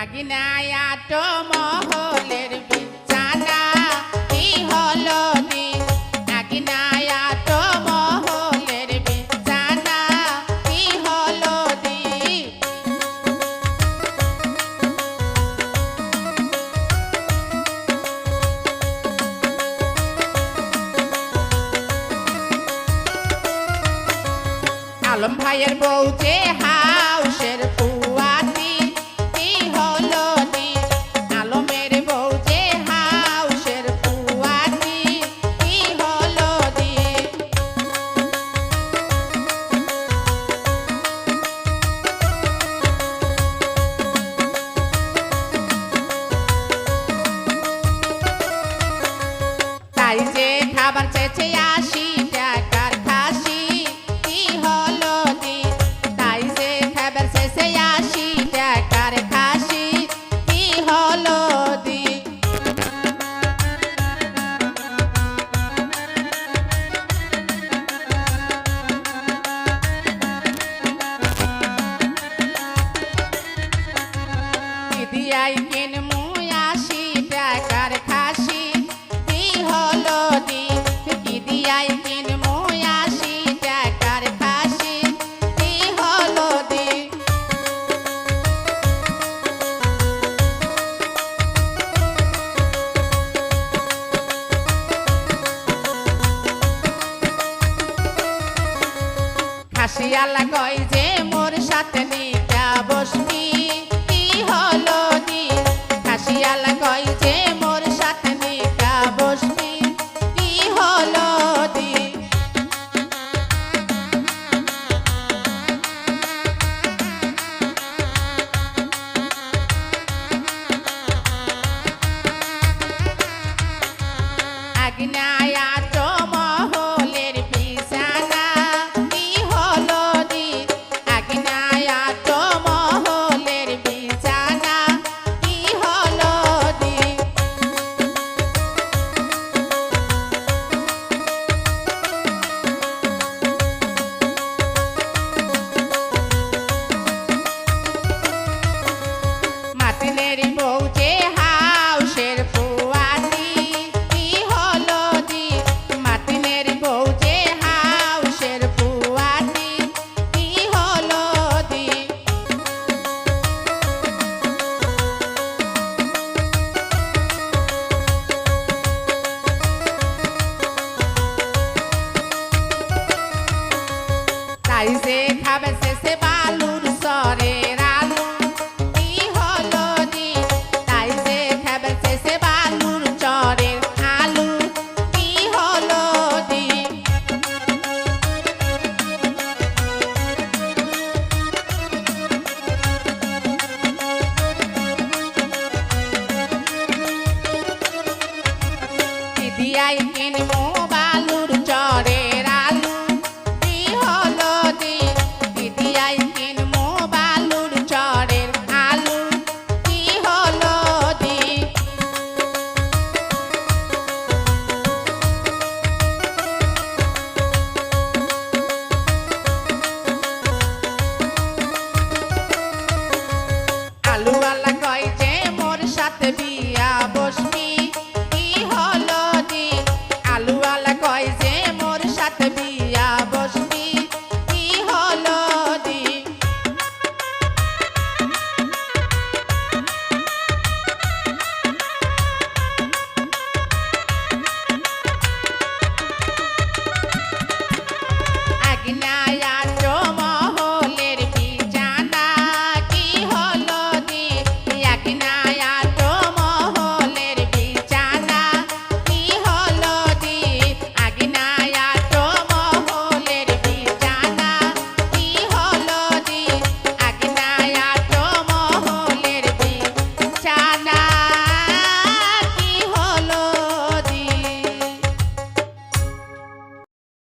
আগিনায়াত মহলের বিছানা কি হলো দি আগিনায়াত মহলের বিছানা কি হলো দি আলম ভাইয়ের বউ যে হাউসের পুয়াতি কি হলো দি আলমের বউ যে হাউসের পুয়াতি কি হলো দি তাই যে খাবার চেয়েছে 80 টাকার খাসি কি হলো দি তাই যে খাবার চেয়েছে 80 টাকার খাসি কি হলো দি দিদিয়াই কিনমু 80 টাকার খাসি কি হলো দি দিদিয়াই কিনমু 80 টাকার খাসি কি হলো দি খাসিয়ালা কই যে মোর সাথে নিকা বসবি কি হলো দি খাসিয়ালা কই যে মোর সাথে নিকা বসবি কি হলো দি আগিনা